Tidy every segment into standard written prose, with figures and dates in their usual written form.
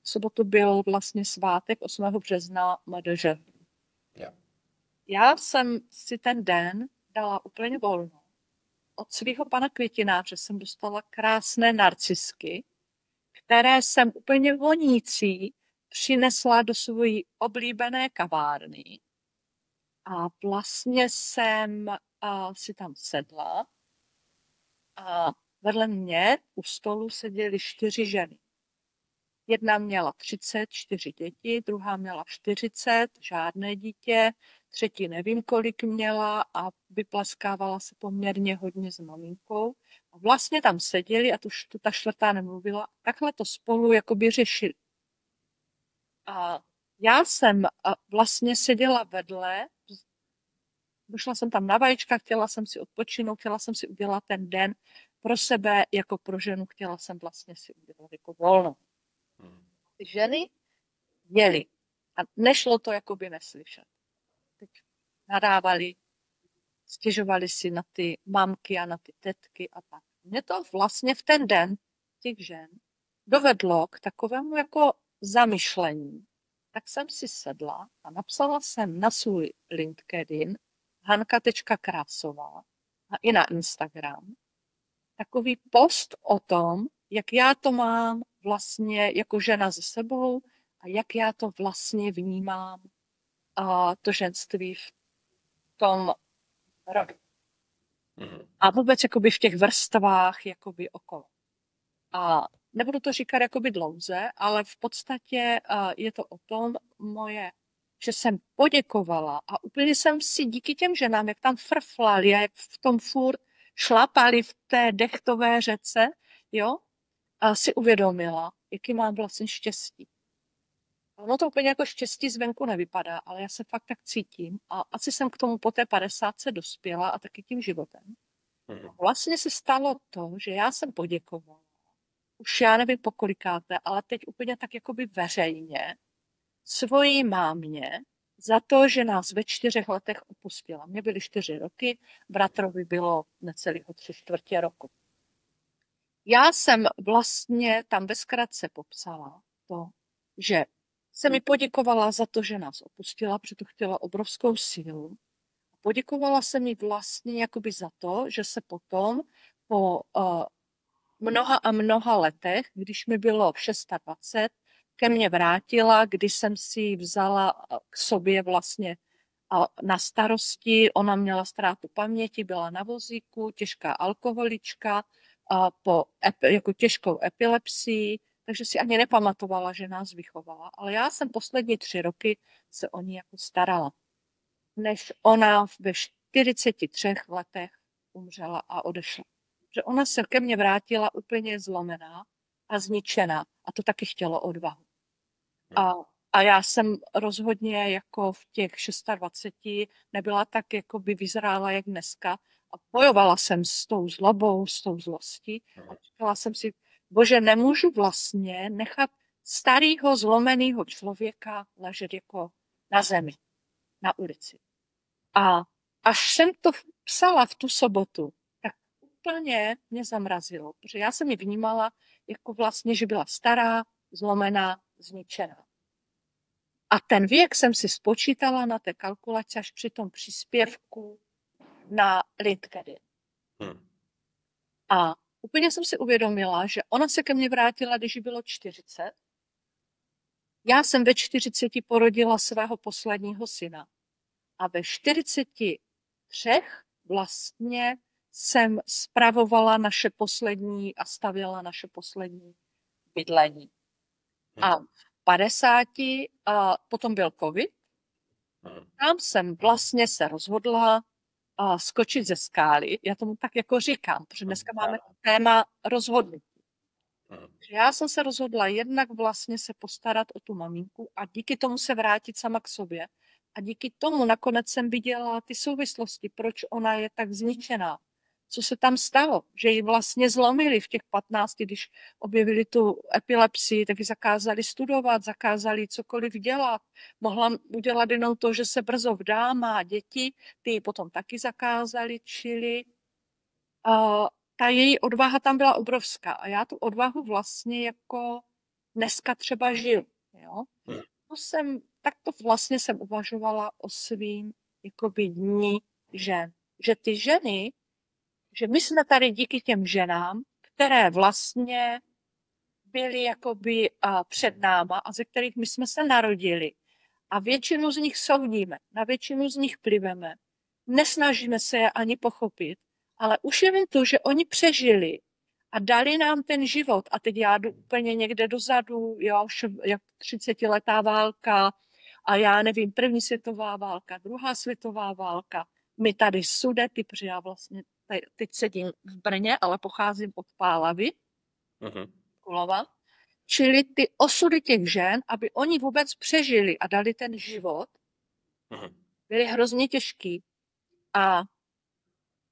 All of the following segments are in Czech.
V sobotu byl vlastně svátek 8. března MDŽ. Jo. Já jsem si ten den dala úplně volno. Od svého pana květináře jsem dostala krásné narcisky, které jsem úplně vonící přinesla do svojí oblíbené kavárny. A vlastně jsem si tam sedla a vedle mě u stolu seděly 4 ženy. Jedna měla 34 děti, druhá měla 40, žádné dítě, třetí nevím, kolik měla a vyplaskávala se poměrně hodně s maminkou. A vlastně tam seděli a ta čtvrtá nemluvila. Takhle to spolu jakoby řešili. A já jsem vlastně seděla vedle, došla jsem tam na vajíčka, chtěla jsem si odpočinout, chtěla jsem si udělat ten den pro sebe jako pro ženu, chtěla jsem vlastně si udělat jako volno. Ty ženy jeli a nešlo to jakoby neslyšet. Teď nadávali, stěžovali si na ty mamky a na ty tetky a tak. Mě to vlastně v ten den těch žen dovedlo k takovému jako zamyšlení. Tak jsem si sedla a napsala jsem na svůj LinkedIn hanka.krásová a i na Instagram takový post o tom, jak já to mám vlastně jako žena se sebou a jak já to vlastně vnímám to ženství v tom rodu. A vůbec jakoby v těch vrstvách jakoby okolo. A nebudu to říkat jakoby dlouze, ale v podstatě je to o tom že jsem poděkovala a úplně jsem si díky těm ženám, jak tam frflali a jak v tom furt šlapali v té dechtové řece, jo, a si uvědomila, jaký mám vlastně štěstí. Ono to úplně jako štěstí zvenku nevypadá, ale já se fakt tak cítím a asi jsem k tomu po té 50 dospěla a taky tím životem. Vlastně se stalo to, že já jsem poděkovala. Už já nevím po kolikáté, ale teď úplně tak jakoby veřejně svojí mámě za to, že nás ve 4 letech opustila. Mně byly 4 roky, bratrovi bylo necelého 3/4 roku. Já jsem vlastně tam ve zkratce popsala to, že se mi poděkovala za to, že nás opustila, protože to chtěla obrovskou sílu. Poděkovala se mi vlastně jakoby za to, že se potom po mnoha a mnoha letech, když mi bylo 26, ke mně vrátila, kdy jsem si ji vzala k sobě vlastně na starosti. Ona měla ztrátu paměti, byla na vozíku, těžká alkoholička, jako těžkou epilepsii, takže si ani nepamatovala, že nás vychovala. Ale já jsem poslední 3 roky se o ní jako starala, než ona ve 43 letech umřela a odešla. Že ona se ke mně vrátila úplně zlomená a zničená. A to taky chtělo odvahu. A já jsem rozhodně jako v těch 26 nebyla tak jako by vyzrála jak dneska. A bojovala jsem s tou zlobou, s tou zlostí. A říkala jsem si, bože, nemůžu vlastně nechat starého zlomeného člověka ležet jako na zemi, na ulici. A až jsem to psala v tu sobotu, tak úplně mě zamrazilo, protože já jsem ji vnímala jako vlastně, že byla stará, zlomená, zničená. A ten věk jsem si spočítala na té kalkulaci až při tom příspěvku na LinkedIn. A úplně jsem si uvědomila, že ona se ke mně vrátila, když jí bylo 40. Já jsem ve 40 porodila svého posledního syna. A ve 43 vlastně jsem spravovala naše poslední a stavěla naše poslední bydlení. A v 50 potom byl covid. Tam jsem vlastně se rozhodla skočit ze skály. Já tomu tak jako říkám, protože dneska máme téma rozhodnutí. Já jsem se rozhodla jednak vlastně se postarat o tu maminku a díky tomu se vrátit sama k sobě. A díky tomu nakonec jsem viděla ty souvislosti, proč ona je tak zničená. Co se tam stalo, že ji vlastně zlomili v těch 15, když objevili tu epilepsii, tak ji zakázali studovat, zakázali cokoliv dělat. Mohla udělat jenom to, že se brzo vdá, má děti, ty ji potom taky zakázali, čili ta její odvaha tam byla obrovská. A já tu odvahu vlastně jako dneska třeba žil. Jo? Takto vlastně jsem uvažovala o svým jakoby dní žen. Že ty ženy, že my jsme tady díky těm ženám, které vlastně byly jakoby před náma a ze kterých my jsme se narodili. A většinu z nich soudíme, na většinu z nich pliveme. Nesnažíme se je ani pochopit, ale už jen to, že oni přežili a dali nám ten život. A teď já jdu úplně někde dozadu, jo, už jak 30letá válka a já nevím, první světová válka, druhá světová válka. My tady Sudety, protože já vlastně teď sedím v Brně, ale pocházím od Pálavy, Kulova. Čili ty osudy těch žen, aby oni vůbec přežili a dali ten život, byly hrozně těžký. A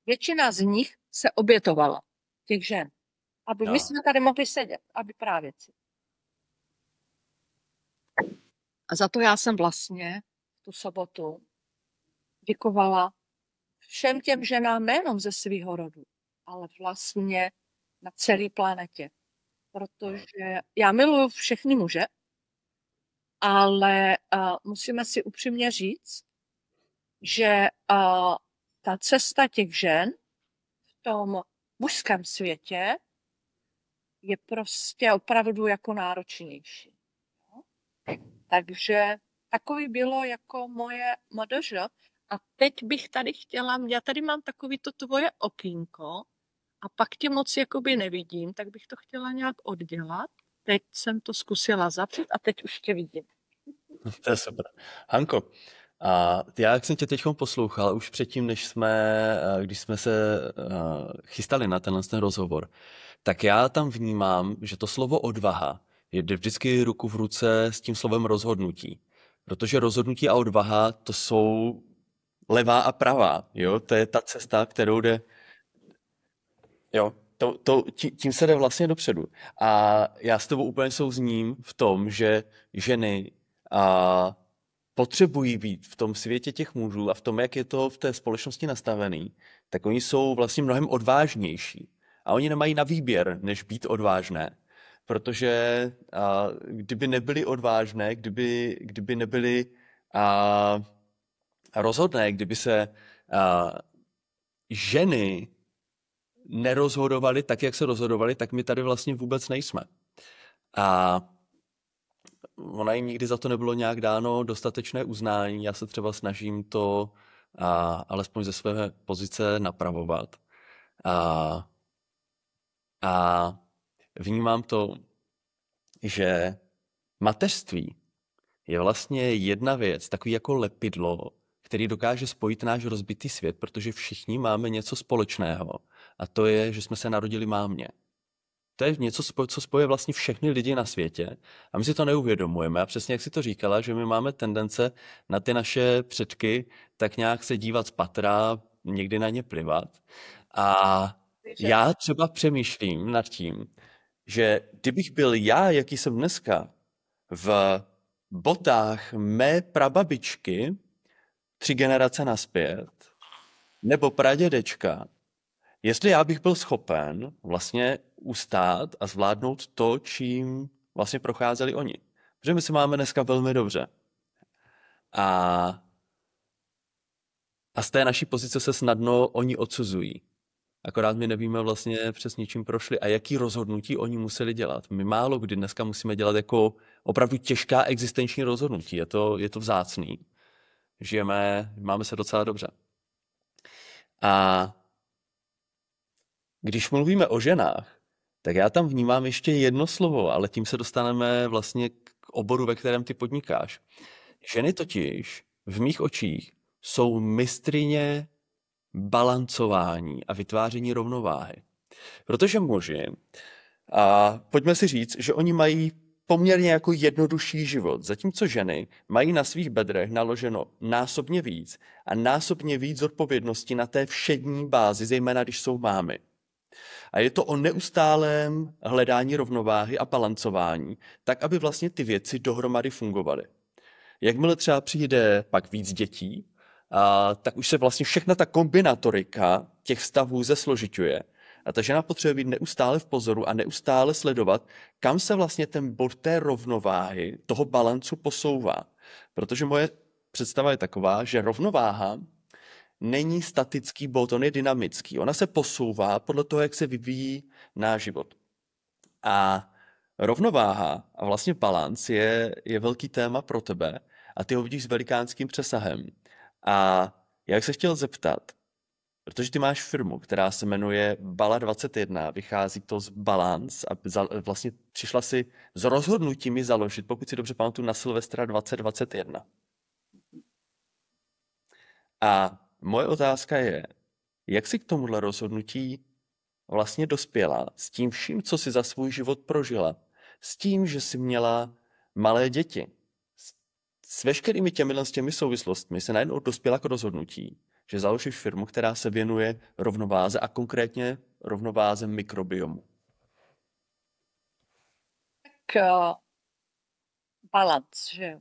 většina z nich se obětovala, těch žen. Aby my jsme tady mohli sedět, aby právě. A za to já jsem vlastně tu sobotu děkovala všem těm ženám, nejenom ze svého rodu, ale vlastně na celé planetě. Protože já miluju všechny muže, ale musíme si upřímně říct, že ta cesta těch žen v tom mužském světě je prostě opravdu jako náročnější. Takže takový bylo jako moje MDŽ. A teď bych tady chtěla, já tady mám takový to tvoje okýnko a pak tě moc jakoby nevidím, tak bych to chtěla nějak oddělat. Teď jsem to zkusila zavřít a teď už tě vidím. To je super. Hanko, a já, jak jsem tě teď poslouchal, už předtím, když jsme se chystali na ten rozhovor, tak já tam vnímám, že to slovo odvaha jde vždycky ruku v ruce s tím slovem rozhodnutí. Protože rozhodnutí a odvaha, to jsou levá a pravá. Jo? To je ta cesta, kterou jde... Jo, tím se jde vlastně dopředu. A já s tebou úplně souzním v tom, že ženy potřebují být v tom světě těch mužů a v tom, jak je to v té společnosti nastavený, tak oni jsou vlastně mnohem odvážnější. A oni nemají na výběr, než být odvážné. Protože kdyby nebyly odvážné, kdyby nebyly rozhodné, kdyby se ženy nerozhodovaly tak, jak se rozhodovaly, tak my tady vlastně vůbec nejsme. A ona jim nikdy za to nebylo nějak dáno dostatečné uznání. Já se třeba snažím to alespoň ze své pozice napravovat. A vnímám to, že mateřství je vlastně jedna věc, takový jako lepidlo, který dokáže spojit náš rozbitý svět, protože všichni máme něco společného. A to je, že jsme se narodili mámě. To je něco, co spojuje vlastně všechny lidi na světě a my si to neuvědomujeme. A přesně jak si to říkala, že my máme tendence na ty naše předky tak nějak se dívat z patra, někdy na ně plivat. A já třeba přemýšlím nad tím, že kdybych byl já, jaký jsem dneska, v botách mé prababičky 3 generace nazpět, nebo pradědečka, jestli já bych byl schopen vlastně ustát a zvládnout to, čím vlastně procházeli oni. Protože my se máme dneska velmi dobře. A z té naší pozice se snadno oni odsuzují. Akorát my nevíme vlastně přesně, čím prošli a jaký rozhodnutí oni museli dělat. My málo kdy dneska musíme dělat jako opravdu těžká existenční rozhodnutí. Je to vzácný. Máme se docela dobře. A když mluvíme o ženách, tak já tam vnímám ještě jedno slovo, ale tím se dostaneme vlastně k oboru, ve kterém ty podnikáš. Ženy totiž v mých očích jsou mistryně balancování a vytváření rovnováhy. Protože muži, pojďme si říct, že oni mají poměrně jako jednodušší život, zatímco ženy mají na svých bedrech naloženo násobně víc a násobně víc odpovědnosti na té všední bázi, zejména když jsou mámy. A je to o neustálém hledání rovnováhy a balancování, tak aby vlastně ty věci dohromady fungovaly. Jakmile třeba přijde pak víc dětí, tak už se vlastně všechna ta kombinatorika těch vztahů zesložiťuje A ta žena potřebuje být neustále v pozoru a neustále sledovat, kam se vlastně ten bod té rovnováhy, toho balancu posouvá. Protože moje představa je taková, že rovnováha není statický bod, on je dynamický. Ona se posouvá podle toho, jak se vyvíjí náš život. A rovnováha a vlastně balans je velký téma pro tebe a ty ho vidíš s velikánským přesahem. A já bych se chtěl zeptat, protože ty máš firmu, která se jmenuje Bala21, vychází to z Balance a vlastně přišla si s rozhodnutím ji založit, pokud si dobře pamatuju, na Silvestra 2021. A moje otázka je, jak jsi k tomuhle rozhodnutí vlastně dospěla s tím vším, co jsi za svůj život prožila, s tím, že jsi měla malé děti, s veškerými těmi souvislostmi se najednou dospěla k rozhodnutí, že založíš firmu, která se věnuje rovnováze a konkrétně rovnováze mikrobiomu. Tak balans, že jo.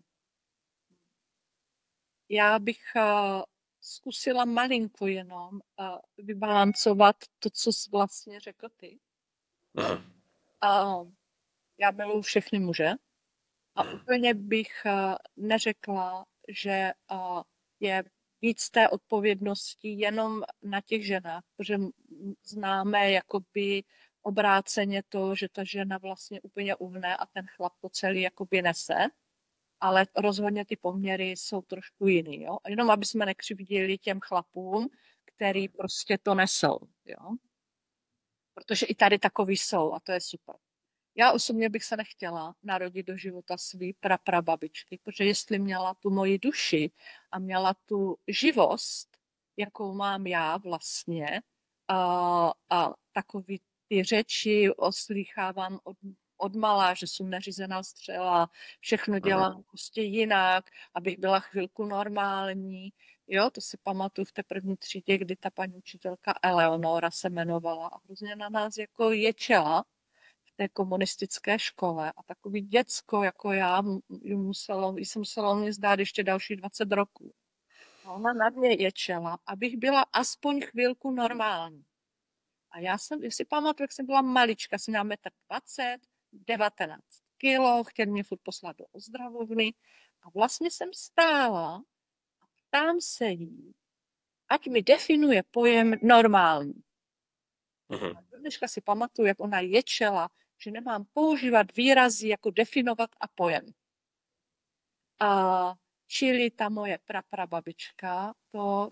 Já bych zkusila malinko jenom vybalancovat to, co jsi vlastně řekl ty. Já miluji všechny muže a úplně bych neřekla, že je víc té odpovědnosti jenom na těch ženách, protože známe jakoby obráceně to, že ta žena vlastně úplně uhne a ten chlap to celý jakoby nese, ale rozhodně ty poměry jsou trošku jiný, jo. Jenom aby jsme nekřivdili těm chlapům, který prostě to nesou, jo. Protože i tady takový jsou a to je super. Já osobně bych se nechtěla narodit do života svý praprababičky, protože jestli měla tu moji duši a měla tu živost, jakou mám já vlastně, a takový ty řeči oslýchávám od malá, že jsem neřízená střela, všechno dělám prostě jinak, abych byla chvilku normální. Jo, to si pamatuju v té první třídě, kdy ta paní učitelka Eleonora se jmenovala a hrozně na nás jako ječela v té komunistické škole a takový děcko jako já jsem musela mě zdát ještě další 20 roků. A ona na mě ječela, abych byla aspoň chvilku normální. A já si pamatuju, jak jsem byla malička, jsem měla 1,20 m, 19 kilo, chtěl mě furt poslat do ozdravovny a vlastně jsem stála a ptám se jí, ať mi definuje pojem normální. A dneška si pamatuju, jak ona ječela, že nemám používat výrazy jako definovat a pojem. A čili ta moje praprababička, to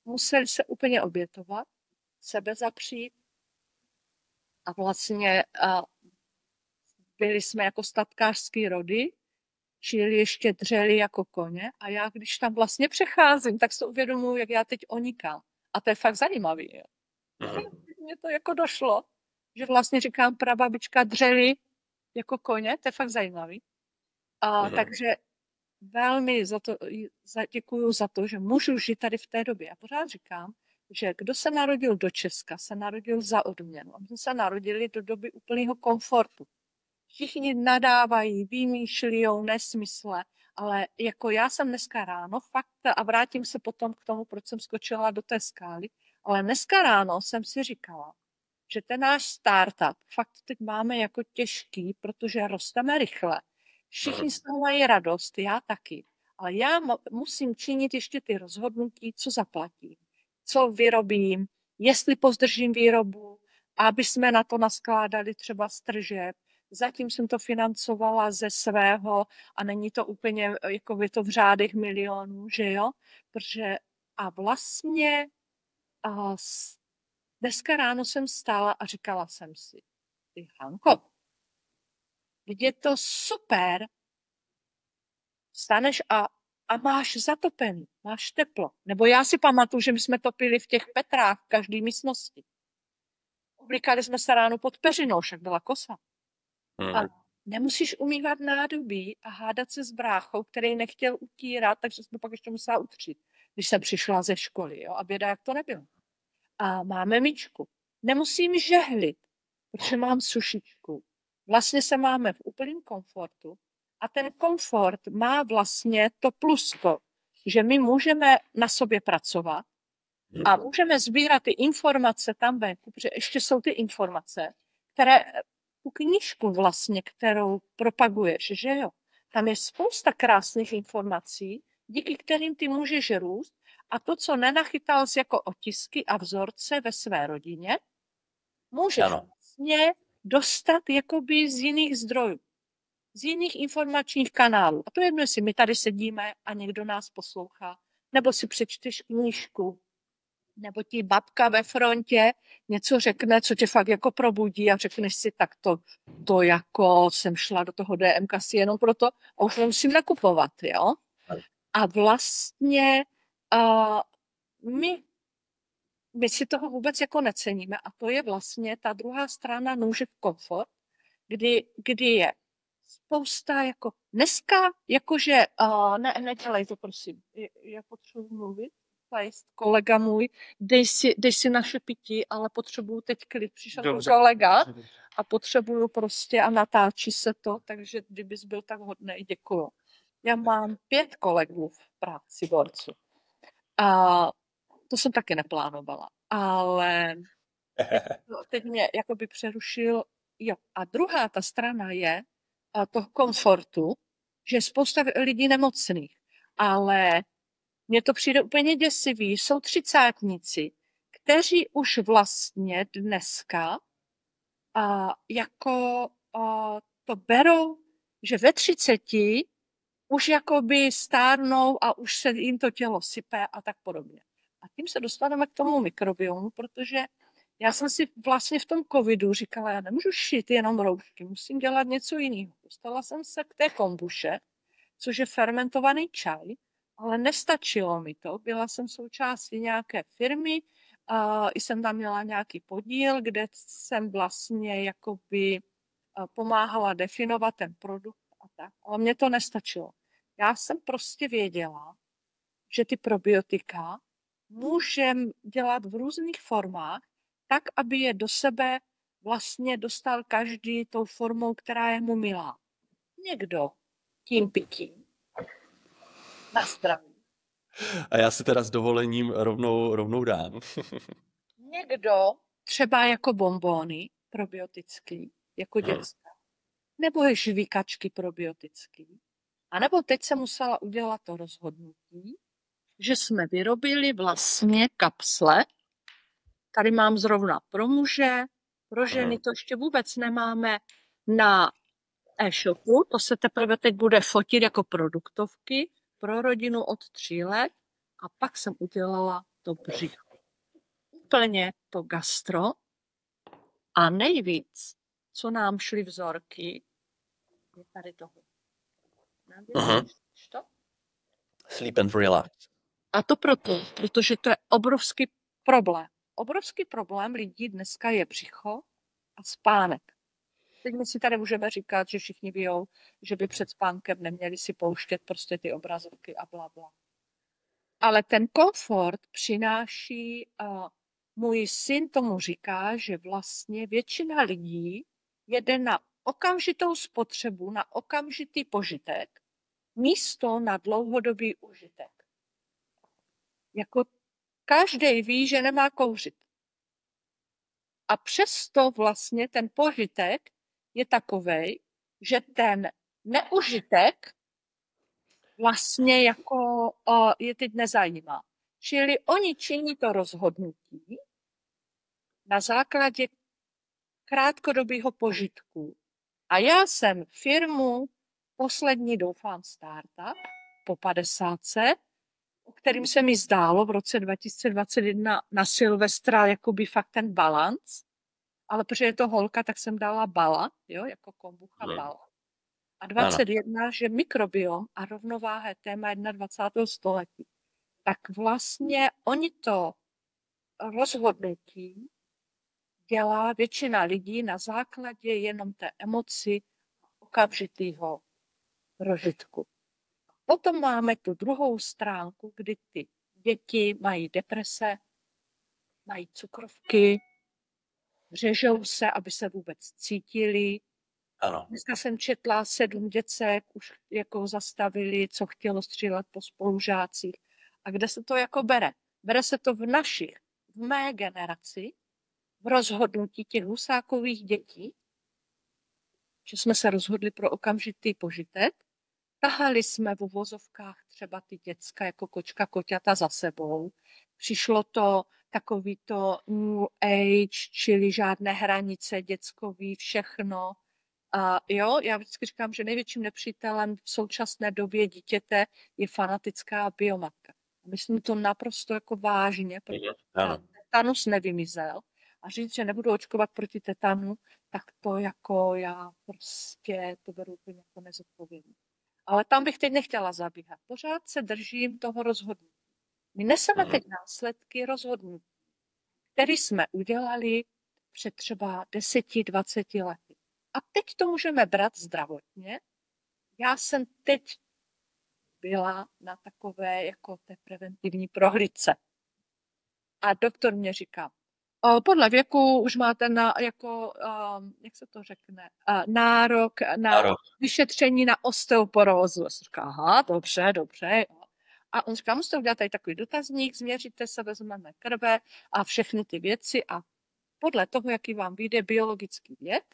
museli se úplně obětovat, sebe zapřít a vlastně byli jsme jako statkářský rody, čili ještě dřeli jako koně a já, když tam vlastně přecházím, tak se uvědomuji, jak já teď onikám. A to je fakt zajímavý. Jo. Mně to jako došlo, že vlastně říkám prababička dřeli jako koně, to je fakt zajímavý. Takže velmi děkuju za to, že můžu žít tady v té době. Já pořád říkám, že kdo se narodil do Česka, se narodil za odměnu. A my jsme se narodili do doby úplného komfortu. Všichni nadávají, vymýšlí nesmysle, ale jako já jsem dneska ráno, fakt, a vrátím se potom k tomu, proč jsem skočila do té skály, ale dneska ráno jsem si říkala, že ten náš startup fakt teď máme jako těžký, protože rosteme rychle. Všichni z toho mají radost, já taky. Ale já musím činit ještě ty rozhodnutí, co zaplatím, co vyrobím, jestli pozdržím výrobu, aby jsme na to naskládali třeba z tržeb. Zatím jsem to financovala ze svého a není to úplně, jako je to v řádech milionů, že jo? Protože a vlastně dneska ráno jsem stála a říkala jsem si, ty Hanko, když je to super, staneš a máš zatopený, máš teplo. Nebo já si pamatuju, že my jsme topili v těch Petrách v každé místnosti. Oblikali jsme se ráno pod peřinou, však byla kosa. A nemusíš umývat nádobí a hádat se s bráchou, který nechtěl utírat, takže jsme pak ještě musela utřít, když jsem přišla ze školy. Jo? A běda, jak to nebylo. A máme myčku. Nemusím žehlit, protože mám sušičku. Vlastně se máme v úplném komfortu a ten komfort má vlastně to plusko, že my můžeme na sobě pracovat A můžeme sbírat ty informace tam venku, protože ještě jsou ty informace, které, tu knížku vlastně, kterou propaguješ, že jo? Tam je spousta krásných informací, díky kterým ty můžeš růst a to, co nenachytal jsi jako otisky a vzorce ve své rodině, můžeš Ano. vlastně dostat jakoby z jiných zdrojů, z jiných informačních kanálů. A to je jedno, jestli my tady sedíme a někdo nás poslouchá, nebo si přečteš knížku, nebo ti babka ve frontě něco řekne, co tě fakt jako probudí a řekneš si, tak to jako jsem šla do toho DMK si jenom proto a už nemusím nakupovat, jo? A vlastně my si toho vůbec jako neceníme a to je vlastně ta druhá strana nůže v komfort, kdy je spousta jako dneska, jakože, nedělej to prosím, já potřebuji mluvit, kolega můj, dej si naše pití, ale potřebuju teď klid, přišel Dobře. kolega a potřebuju prostě a natáčí se to, takže kdybys byl tak hodnej, děkuju. Já mám 5 kolegů v práci borců. A to jsem taky neplánovala, ale teď mě jakoby přerušil. Jo. A druhá ta strana je toho komfortu, že je spousta lidí nemocných, ale mně to přijde úplně děsivý. Jsou třicátníci, kteří už vlastně dneska to berou, že ve 30 už jakoby stárnou a už se jim to tělo sype a tak podobně. A tím se dostaneme k tomu mikrobiomu, protože já jsem si vlastně v tom covidu říkala, já nemůžu šít jenom roušky, musím dělat něco jiného. Dostala jsem se k té kombuše, což je fermentovaný čaj, ale nestačilo mi to. Byla jsem součástí nějaké firmy, jsem tam měla nějaký podíl, kde jsem vlastně jakoby pomáhala definovat ten produkt a tak, ale mně to nestačilo. Já jsem prostě věděla, že ty probiotika můžem dělat v různých formách, tak, aby je do sebe vlastně dostal každý tou formou, která je mu milá. Někdo tím pitím na zdraví. A já si teda s dovolením rovnou dám. Někdo třeba jako bonbony probiotický, jako dětská. Nebo je žvíkačky probiotický. A nebo teď jsem musela udělat to rozhodnutí, že jsme vyrobili vlastně kapsle. Tady mám zrovna pro muže, pro ženy to ještě vůbec nemáme na e-shopu, to se teprve teď bude fotit jako produktovky pro rodinu od 3 let a pak jsem udělala to břicho. Úplně to gastro a nejvíc, co nám šly vzorky, je tady toho. To? Sleep and relax. A to proto, protože to je obrovský problém. Obrovský problém lidí dneska je břicho a spánek. Teď my si tady můžeme říkat, že všichni vědí, že by před spánkem neměli si pouštět prostě ty obrazovky a blabla. Ale ten komfort přináší, můj syn tomu říká, že vlastně většina lidí jede na okamžitou spotřebu, na okamžitý požitek, místo na dlouhodobý užitek. Jako každý ví, že nemá kouřit. A přesto vlastně ten požitek je takovej, že ten neužitek vlastně jako je teď nezajímá. Čili oni činí to rozhodnutí na základě krátkodobého požitku. A já jsem firmu poslední, doufám, startup po 50, o kterým se mi zdálo v roce 2021 na Silvestra jakoby fakt ten balanc, ale protože je to holka, tak jsem dala bala, jo, jako kombucha bala. A 21, že mikrobiom a rovnováha je téma 21. století. Tak vlastně oni to rozhodnutí dělá většina lidí na základě jenom té emoci okamžitého prožitku. Potom máme tu druhou stránku, kdy ty děti mají deprese, mají cukrovky, řežou se, aby se vůbec cítili. Ano. Dneska jsem četla 7 děcek, už jako zastavili, co chtělo střílet po spolužácích. A kde se to jako bere? Bere se to v mé generaci, v rozhodnutí těch Husákových dětí, že jsme se rozhodli pro okamžitý požitek. Tahali jsme v uvozovkách třeba ty děcka jako kočka koťata za sebou. Přišlo to takový to new age, čili žádné hranice, dětskový, všechno. A jo, já vždycky říkám, že největším nepřítelem v současné době dítěte je fanatická biomatka. Myslím to naprosto jako vážně, protože Ano. tetanus nevymizel. A říct, že nebudu očkovat proti tetanu, tak to jako já prostě to beru úplně jako nezodpovědné. Ale tam bych teď nechtěla zabíhat. Pořád se držím toho rozhodnutí. My neseme teď následky rozhodnutí, které jsme udělali před třeba 10-20 lety. A teď to můžeme brát zdravotně. Já jsem teď byla na takové jako té preventivní prohlídce. A doktor mě říká, podle věku už máte jak se to řekne, nárok na vyšetření na osteoporózu. Já jsem říká, aha, dobře. A on říká, musíte udělat tady takový dotazník, změříte se, vezmeme krve a všechny ty věci a podle toho, jaký vám vyjde biologický věk,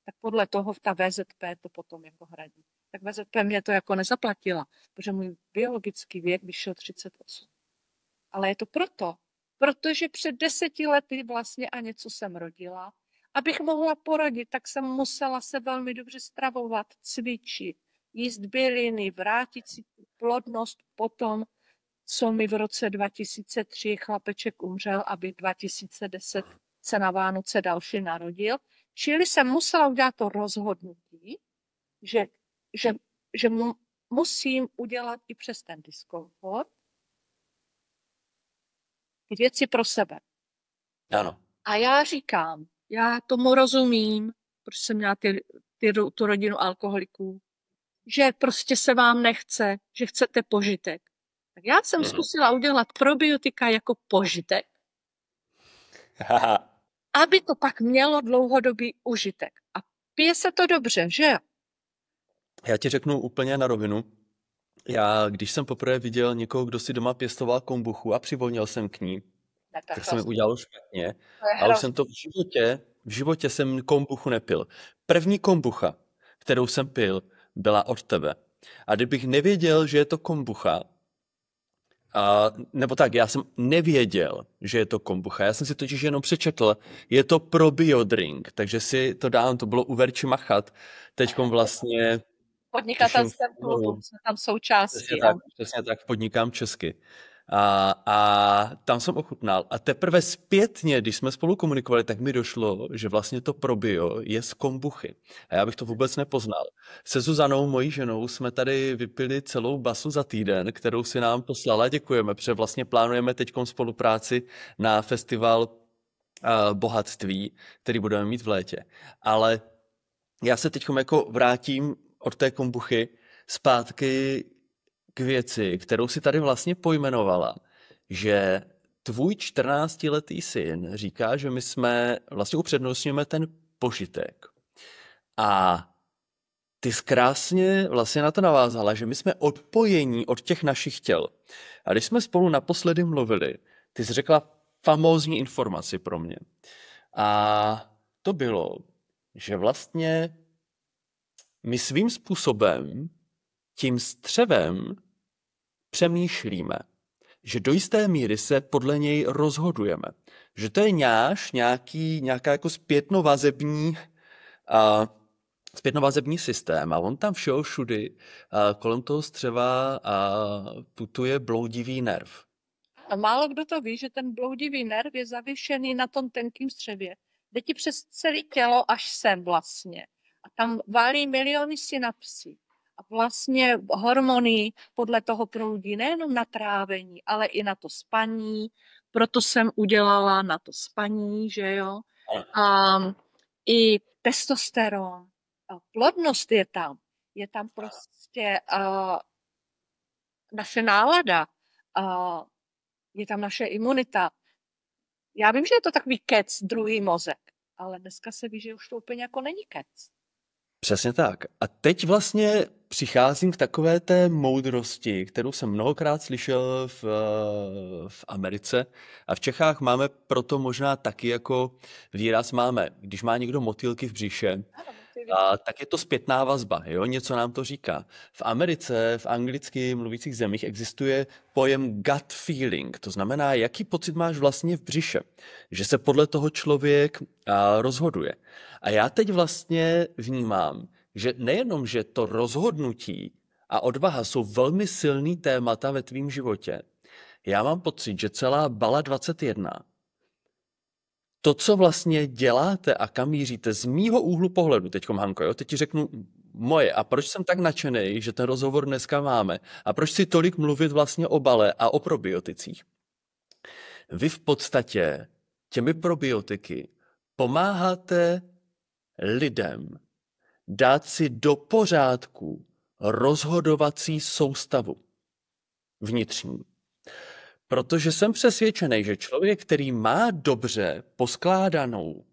tak podle toho ta VZP to potom jako hradí. Tak VZP mě to jako nezaplatila, protože můj biologický věk vyšel 38. Ale je to protože před 10 lety vlastně a něco jsem rodila. Abych mohla porodit, tak jsem musela se velmi dobře stravovat, cvičit, jíst byliny, vrátit si plodnost potom, co mi v roce 2003 chlapeček umřel, aby 2010 se na Vánoce další narodil. Čili jsem musela udělat to rozhodnutí, že musím udělat i přes ten diskomfort ty věci pro sebe. Ano. A já říkám, já tomu rozumím, protože jsem měla tu rodinu alkoholiků, že prostě se vám nechce, že chcete požitek. Tak já jsem zkusila udělat probiotika jako požitek, aby to pak mělo dlouhodobý užitek. A pije se to dobře, že jo? Já ti řeknu úplně na rovinu. Já, když jsem poprvé viděl někoho, kdo si doma pěstoval kombuchu a přivolnil jsem k ní, tak se mi udělalo špatně. A už jsem to v životě jsem kombuchu nepil. První kombucha, kterou jsem pil, byla od tebe. A kdybych nevěděl, že je to kombucha, nebo tak, já jsem nevěděl, že je to kombucha. Já jsem si totiž jenom přečetl, je to probiodrink, takže si to dám, to bylo u Verči Machat. Teďkom vlastně podnikatelském klubu, jsme tam součástí. Přesně tak, podnikám česky. A tam jsem ochutnal. A teprve zpětně, když jsme spolu komunikovali, tak mi došlo, že vlastně to probio je z kombuchy. A já bych to vůbec nepoznal. Se Zuzanou, mojí ženou, jsme tady vypili celou basu za týden, kterou si nám poslala. Děkujeme, protože vlastně plánujeme teďkom spolupráci na festival bohatství, který budeme mít v létě. Ale já se teďkom jako vrátím od té kombuchy zpátky k věci, kterou si tady vlastně pojmenovala, že tvůj 14letý syn říká, že my jsme vlastně upřednostňujeme ten požitek. A ty jsi krásně vlastně na to navázala, že my jsme odpojení od těch našich těl. A když jsme spolu naposledy mluvili, ty jsi řekla famózní informaci pro mě. A to bylo, že vlastně my svým způsobem tím střevem přemýšlíme, že do jisté míry se podle něj rozhodujeme. Že to je nějaká jako zpětnovazební systém a on tam všudy kolem toho střeva putuje bloudivý nerv. A málo kdo to ví, že ten bloudivý nerv je zavěšený na tom tenkým střevě. Jde ti přes celé tělo až sem vlastně. A tam válí miliony synapsí. A vlastně hormony podle toho proudí nejenom na trávení, ale i na to spaní. Proto jsem udělala na to spaní, že jo. A i testosteron. A plodnost je tam. Je tam prostě naše nálada. Je tam naše imunita. Já vím, že je to takový kec, druhý mozek, ale dneska se ví, že už to úplně jako není kec. Přesně tak. A teď vlastně přicházím k takové té moudrosti, kterou jsem mnohokrát slyšel v Americe a v Čechách máme proto možná taky jako výraz máme, když má někdo motýlky v břiše, Ano, tak je to zpětná vazba, jo? Něco nám to říká. V Americe, v anglicky mluvících zemích existuje pojem gut feeling, to znamená, jaký pocit máš vlastně v břiše, že se podle toho člověk rozhoduje. A já teď vlastně vnímám, že nejenom, že to rozhodnutí a odvaha jsou velmi silný témata ve tvém životě, já mám pocit, že celá Bala 21, to, co vlastně děláte a kam míříte, z mýho úhlu pohledu, teďkom Hanko, jo, teď ti řeknu moje a proč jsem tak nadšený, že ten rozhovor dneska máme a proč si tolik mluvit vlastně o bale a o probioticích. Vy v podstatě těmi probiotiky pomáháte lidem dát si do pořádku rozhodovací soustavu vnitřní. Protože jsem přesvědčený, že člověk, který má dobře poskládanou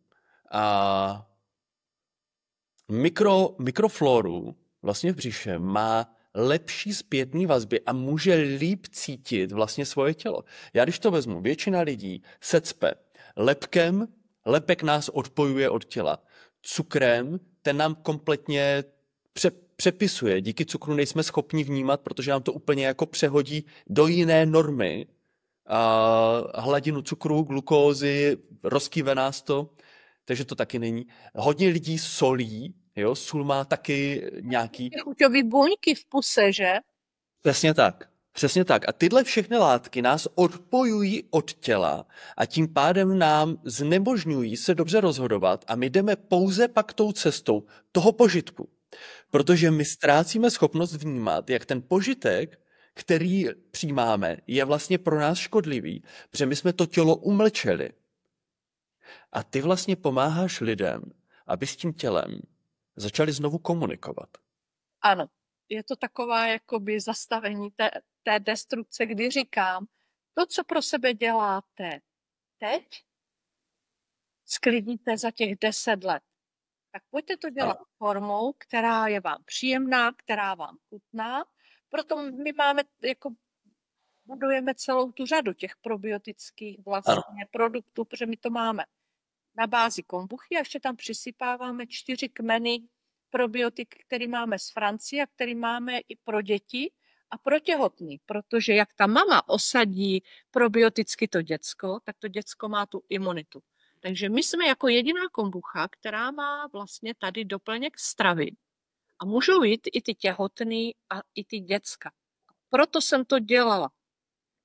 mikrofloru vlastně v břiše, má lepší zpětný vazby a může líp cítit vlastně svoje tělo. Já když to vezmu, většina lidí se cpe lepkem, lepek nás odpojuje od těla. Cukrem, ten nám kompletně přepisuje. Díky cukru nejsme schopni vnímat, protože nám to úplně jako přehodí do jiné normy. Hladinu cukru, glukózy, rozkýve nás to, takže to taky není. Hodně lidí solí, jo, sůl má taky nějaký... chuťový buňky v puse, že? Přesně tak. Přesně tak. A tyhle všechny látky nás odpojují od těla a tím pádem nám znemožňují se dobře rozhodovat a my jdeme pouze pak tou cestou toho požitku. Protože my ztrácíme schopnost vnímat, jak ten požitek, který přijímáme, je vlastně pro nás škodlivý, protože my jsme to tělo umlčeli. A ty vlastně pomáháš lidem, aby s tím tělem začali znovu komunikovat. Ano, je to taková jakoby zastavení té destrukce, kdy říkám, to, co pro sebe děláte teď, sklidníte za těch 10 let. Tak pojďte to dělat formou, která je vám příjemná, která vám chutná. Proto my máme, jako budujeme celou tu řadu těch probiotických vlastně produktů, protože my to máme na bázi kombuchy a ještě tam přisypáváme 4 kmeny probiotik, který máme z Francie a který máme i pro děti a pro těhotný, protože jak ta mama osadí probioticky to děcko, tak to děcko má tu imunitu. Takže my jsme jako jediná kombucha, která má vlastně tady doplněk stravy. A můžou jít i ty těhotný a i ty děcka. Proto jsem to dělala.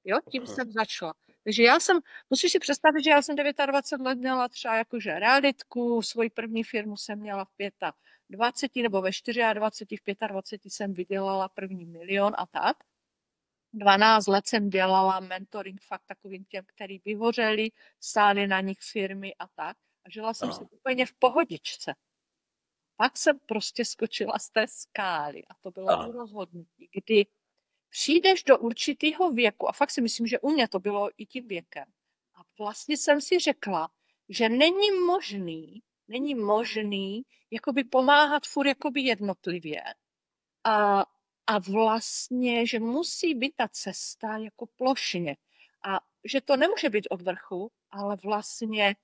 Jo, tím jsem začala. Takže musíš si představit, že já jsem 29 let měla třeba jakože realitku, svoji první firmu jsem měla v 25 nebo ve 24, v 25 jsem vydělala první milion a tak. 12 let jsem dělala mentoring fakt takovým těm, který vyhořeli, stály na nich firmy a tak. A žila jsem si úplně v pohodičce. Pak jsem prostě skočila z té skály a to bylo rozhodnutí, kdy přijdeš do určitého věku a fakt si myslím, že u mě to bylo i tím věkem. A vlastně jsem si řekla, že není možný jakoby pomáhat furt jakoby jednotlivě. A vlastně, že musí být ta cesta jako plošně. A že to nemůže být od vrchu, ale vlastně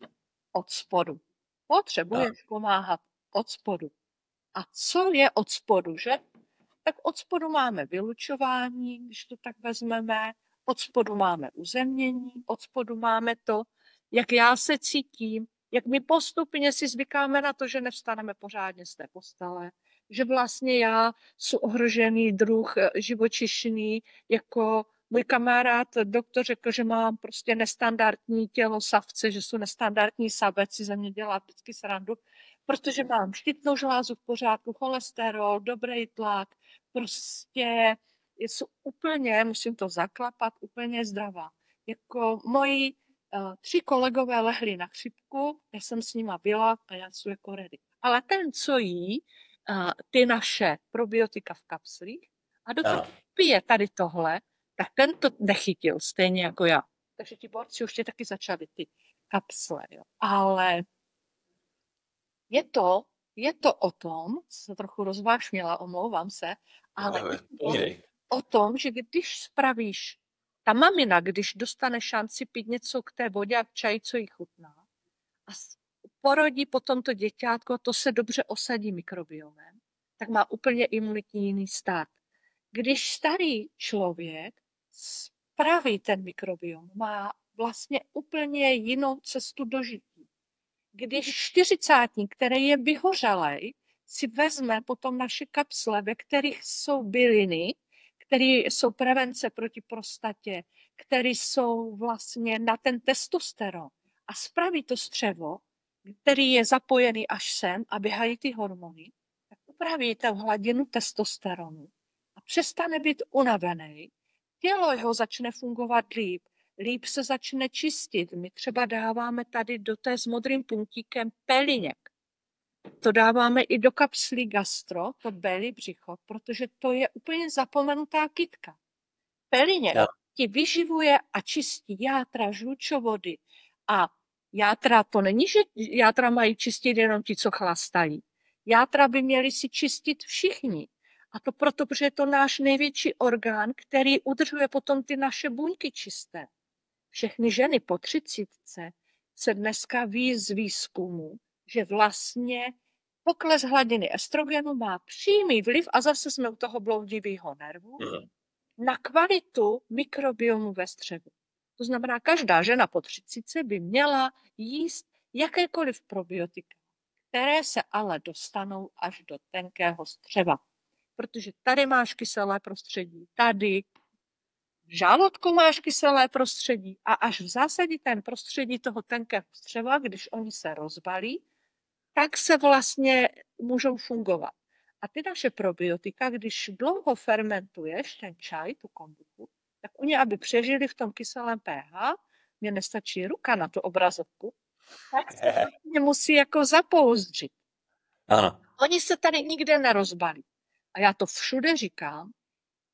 od spodu. Potřebuješ pomáhat od spodu. A co je od spodu, že? Tak od spodu máme vylučování, když to tak vezmeme, od spodu máme uzemnění, od spodu máme to, jak já se cítím, jak my postupně si zvykáme na to, že nevstaneme pořádně z té postele, že vlastně já jsem ohrožený druh živočišný, jako můj kamarád doktor řekl, že mám prostě nestandardní tělo savce, že jsou nestandardní savec, si ze mě dělá vždycky srandu, protože mám štítnou žlázu v pořádku, cholesterol, dobrý tlak, prostě jsou úplně, musím to zaklapat, úplně zdravá. Jako moji 3 kolegové lehli na chřipku, já jsem s nima byla a já jsem jako ready. Ale ten, co jí ty naše probiotika v kapslích a do toho pije tady tohle, tak ten to nechytil, stejně jako já. Takže ti borci už taky začali ty kapsle. Jo. Ale je to je to o tom, se trochu rozvášnila, omlouvám se, ale je to Povídej. o tom, že když spravíš, ta mamina, když dostane šanci pít něco k té vodě a k čaji, co jí chutná, a porodí potom to děťátko, to se dobře osadí mikrobiomem, tak má úplně imunitní jiný stát. Když starý člověk spraví ten mikrobiom, má vlastně úplně jinou cestu do žití. Když čtyřicátník, který je vyhořalej, si vezme potom naše kapsle, ve kterých jsou byliny, které jsou prevence proti prostatě, které jsou vlastně na ten testosteron a spraví to střevo, který je zapojený až sem a běhají ty hormony, tak upraví tu hladinu testosteronu a přestane být unavený, tělo jeho začne fungovat líp, líp se začne čistit. My třeba dáváme tady do té s modrým puntíkem peliněk. To dáváme i do kapslí gastro, to belly břicho, protože to je úplně zapomenutá kytka. Peliněk ti vyživuje a čistí játra, žlučovody. A játra, to není, že játra mají čistit jenom ti, co chlastají. Játra by měli si čistit všichni. A to proto, protože je to náš největší orgán, který udržuje potom ty naše buňky čisté. Všechny ženy po 30 se dneska ví z výzkumu, že vlastně pokles hladiny estrogenu má přímý vliv, a zase jsme u toho bloudivého nervu, na kvalitu mikrobiomu ve střevu. To znamená, každá žena po 30 by měla jíst jakékoliv probiotika, které se ale dostanou až do tenkého střeva. Protože tady máš kyselé prostředí, tady v žaludku máš kyselé prostředí a až v zásadě ten prostředí toho tenkého střeva, když oni se rozbalí, tak se vlastně můžou fungovat. A ty naše probiotika, když dlouho fermentuješ ten čaj, tu kombuchu, tak oni, aby přežili v tom kyselém pH, mně nestačí ruka na tu obrazovku, tak se vlastně musí jako zapouzdřit. Ano. Oni se tady nikde nerozbalí. A já to všude říkám,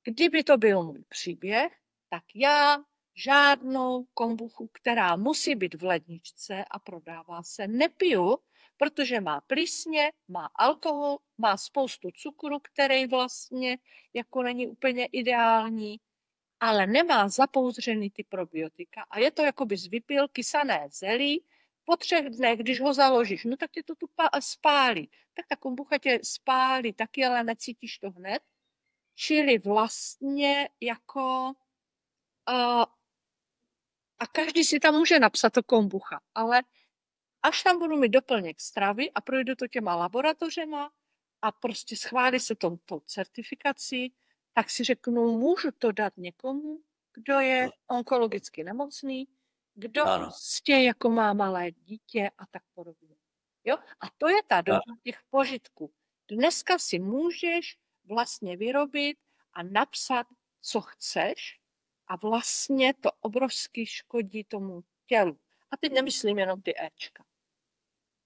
kdyby to byl můj příběh, tak já žádnou kombuchu, která musí být v ledničce a prodává se, nepiju, protože má plísně, má alkohol, má spoustu cukru, který vlastně jako není úplně ideální, ale nemá zapouzdřený ty probiotika. A je to, jako bys vypil kysané zelí, po 3 dnech, když ho založíš, no tak tě to tu spálí. Tak ta kombucha tě spálí taky, ale necítíš to hned. Čili vlastně jako a každý si tam může napsat to kombucha, ale až tam budu mít doplněk stravy a projdu to těma laboratořema a prostě schválí se tou certifikací, tak si řeknu, můžu to dát někomu, kdo je onkologicky nemocný, kdo prostě jako má malé dítě a tak podobně. Jo? A to je ta doba těch požitků. Dneska si můžeš vlastně vyrobit a napsat, co chceš, a vlastně to obrovsky škodí tomu tělu. A teď nemyslím jenom ty Ečka.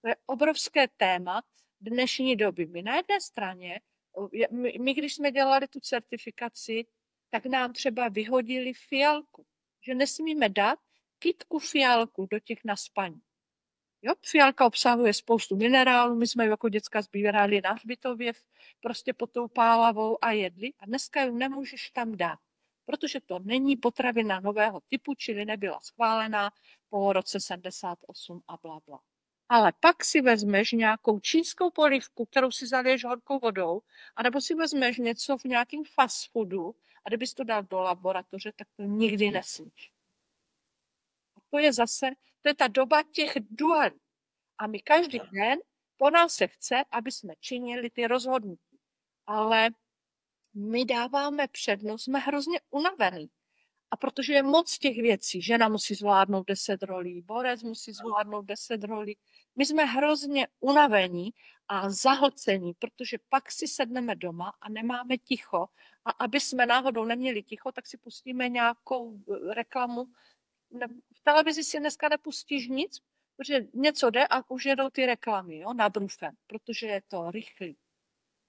To je obrovské téma dnešní doby. My na jedné straně, my když jsme dělali tu certifikaci, tak nám třeba vyhodili fialku, že nesmíme dát kytku fialku do těch naspaní. Jo, fialka obsahuje spoustu minerálů, my jsme ji jako děcka sbírali na hřbitově prostě pod tou pálavou a jedli, a dneska ji nemůžeš tam dát, protože to není potravina nového typu, čili nebyla schválená po roce 78 a blabla. Ale pak si vezmeš nějakou čínskou polívku, kterou si zaliješ horkou vodou, anebo si vezmeš něco v nějakém fast foodu, a kdybys to dal do laboratoře, tak to nikdy nesníš. To je zase, to je ta doba těch dualů. A my každý den po nás se chce, aby jsme činili ty rozhodnutí. Ale my dáváme přednost, jsme hrozně unavení. A protože je moc těch věcí, žena musí zvládnout 10 rolí, borec musí zvládnout 10 rolí, my jsme hrozně unavení a zahlcení, protože pak si sedneme doma a nemáme ticho. A aby jsme náhodou neměli ticho, tak si pustíme nějakou reklamu. V televizi si dneska nepustíš nic, protože něco jde a už jedou ty reklamy, jo, na brufen, protože je to rychlý.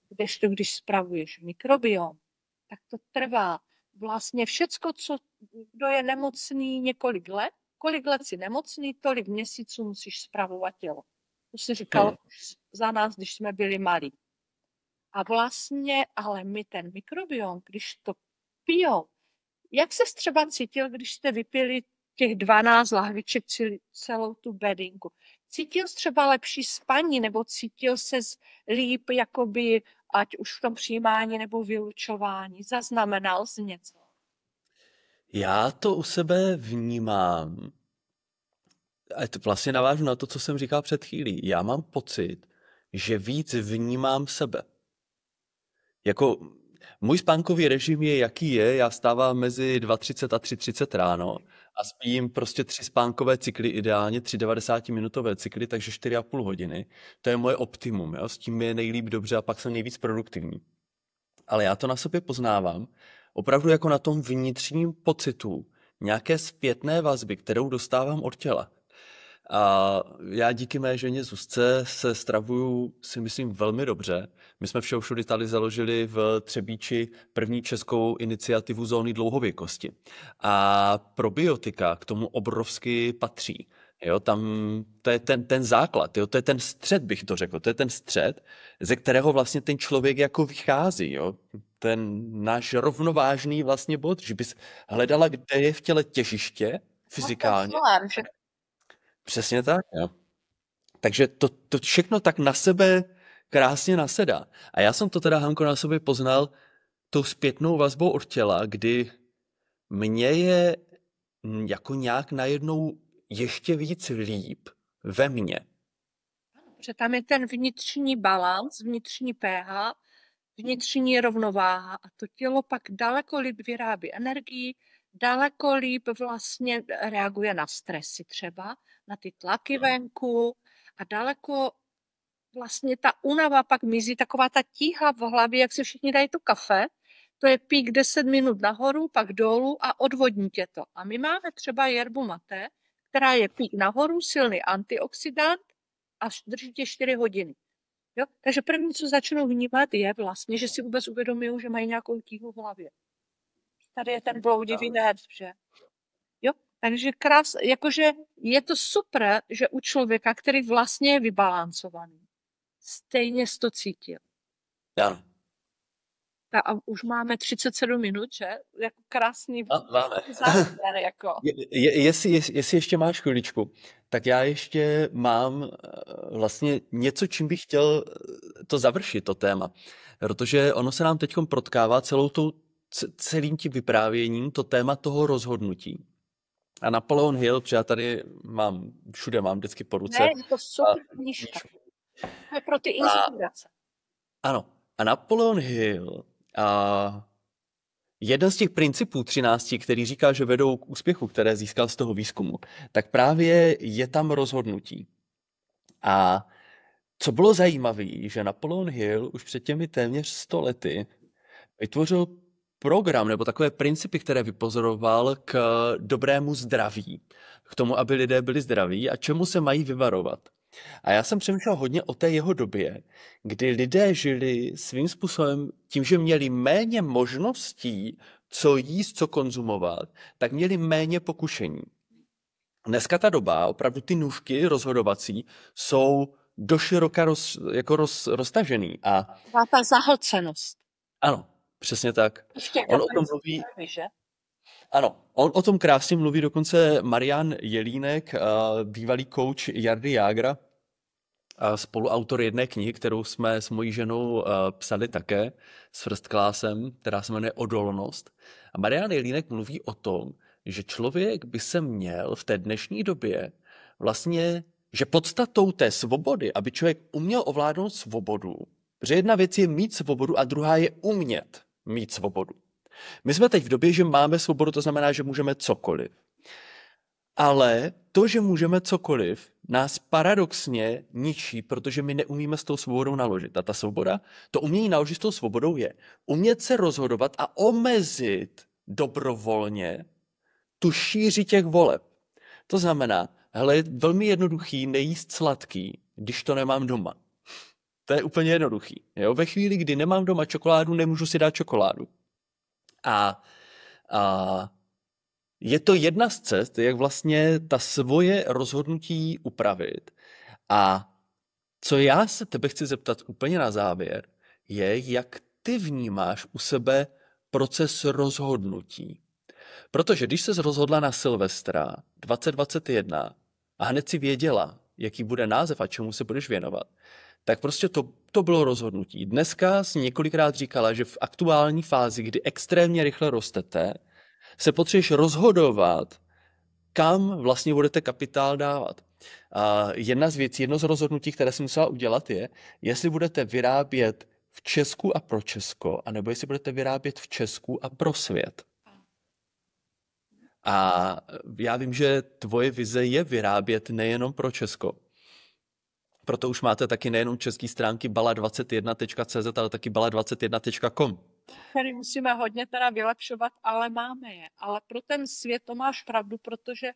Kdežto, když spravuješ mikrobiom, tak to trvá vlastně všecko, kdo je nemocný několik let, kolik let si nemocný, tolik měsíců musíš spravovat tělo. To To se říkalo za nás, když jsme byli malí. A vlastně, ale my ten mikrobiom, když to pijou, jak se třeba cítil, když jste vypili těch 12 lahviček celou tu bedinku? Cítil jsi třeba lepší spaní, nebo cítil se líp, jakoby, ať už v tom přijímání nebo vylučování? Zaznamenal jsi něco? Já to u sebe vnímám. A to vlastně navážu na to, co jsem říkal před chvílí. Já mám pocit, že víc vnímám sebe. Jako můj spánkový režim je, jaký je. Já stávám mezi 2:30 a 3:30 ráno a spím prostě 3 spánkové cykly, ideálně 3 90-minutové cykly, takže 4,5 hodiny. To je moje optimum, jo? S tím mi je nejlíp dobře a pak jsem nejvíc produktivní. Ale já to na sobě poznávám opravdu jako na tom vnitřním pocitu nějaké zpětné vazby, kterou dostávám od těla. A já díky mé ženě Zuzce se stravuju, si myslím, velmi dobře. My jsme všeho všudy tady založili v Třebíči první českou iniciativu zóny dlouhověkosti. A probiotika k tomu obrovsky patří. Jo, tam to je ten základ, jo, to je ten střed, bych to řekl, to je ten střed, ze kterého vlastně ten člověk jako vychází, jo. Ten náš rovnovážný vlastně bod, že bys hledala, kde je v těle těžiště fyzikálně. Že... Přesně tak, jo. Takže to všechno tak na sebe krásně nasedá. A já jsem to teda, Hanko, na sobě poznal tou zpětnou vazbou od těla, kdy mě je jako nějak najednou ještě víc líp ve mně. Že tam je ten vnitřní balans, vnitřní pH, vnitřní rovnováha a to tělo pak daleko líp vyrábí energii, daleko líp vlastně reaguje na stresy třeba, na ty tlaky venku a daleko vlastně ta únava pak mizí, taková ta tíha v hlavě, jak se všichni dají to kafe, to je pík 10 minut nahoru, pak dolů a odvodní tě to. A my máme třeba yerbu mate, která je pík nahoru, silný antioxidant a drží tě 4 hodiny. Jo? Takže první, co začnou vnímat, je vlastně, že si vůbec uvědomují, že mají nějakou tíhu v hlavě. Tady je ten bloudivý nerv, že? Jo? Takže jakože je to super, že u člověka, který vlastně je vybalancovaný, stejně jsi to cítil. Ano. A už máme 37 minut, že? Jako krásný máme. závěr, jako. Jestli ještě máš chviličku, tak já ještě mám vlastně něco, čím bych chtěl to završit, to téma. Protože ono se nám teď protkává celým tím vyprávěním, to téma toho rozhodnutí. A Napoleon Hill, protože já tady všude mám vždycky po ruce. Ne, je to super knížka. To je pro ty inspirace. Ano. A Napoleon Hill, jeden z těch principů 13, který říká, že vedou k úspěchu, které získal z toho výzkumu, tak právě je tam rozhodnutí. A co bylo zajímavé, že Napoleon Hill už před těmi téměř 100 lety vytvořil program nebo takové principy, které vypozoroval k dobrému zdraví, k tomu, aby lidé byli zdraví a čemu se mají vyvarovat. A já jsem přemýšlel hodně o té jeho době, kdy lidé žili svým způsobem tím, že měli méně možností, co jíst, co konzumovat, tak měli méně pokušení. Dneska ta doba, opravdu ty nůžky rozhodovací, jsou doširoka roztažený. Ta zahlcenost. Ano, přesně tak. On o tom mluví... Ano, on o tom krásně mluví dokonce Marian Jelínek, bývalý coach Jardy Jágra, spoluautor jedné knihy, kterou jsme s mojí ženou psali také s First Classem, která se jmenuje Odolnost. A Marian Jelínek mluví o tom, že člověk by se měl v té dnešní době vlastně, že podstatou té svobody, aby člověk uměl ovládnout svobodu, protože jedna věc je mít svobodu a druhá je umět mít svobodu. My jsme teď v době, že máme svobodu, to znamená, že můžeme cokoliv. Ale to, že můžeme cokoliv, nás paradoxně ničí, protože my neumíme s tou svobodou naložit. A ta svoboda, to umění naložit s tou svobodou je umět se rozhodovat a omezit dobrovolně tu šíři těch voleb. To znamená, hele, je velmi jednoduchý nejíst sladký, když to nemám doma. To je úplně jednoduchý. Jo? Ve chvíli, kdy nemám doma čokoládu, nemůžu si dát čokoládu. A je to jedna z cest, jak vlastně ta svoje rozhodnutí upravit. A Co já se tebe chci zeptat úplně na závěr, je, jak ty vnímáš u sebe proces rozhodnutí. Protože když ses rozhodla na Silvestra 2021 a hned si věděla, jaký bude název a čemu se budeš věnovat, tak prostě to bylo rozhodnutí. Dneska jsi několikrát říkala, že v aktuální fázi, kdy extrémně rychle rostete, se potřebuješ rozhodovat, kam vlastně budete kapitál dávat. A jedno z rozhodnutí, které jsem musela udělat, je, jestli budete vyrábět v Česku a pro Česko, anebo jestli budete vyrábět v Česku a pro svět. A já vím, že tvoje vize je vyrábět nejenom pro Česko. Proto už máte taky nejenom české stránky bala21.cz, ale taky bala21.com. Který musíme hodně teda vylepšovat, ale máme je. Ale pro ten svět to máš pravdu, protože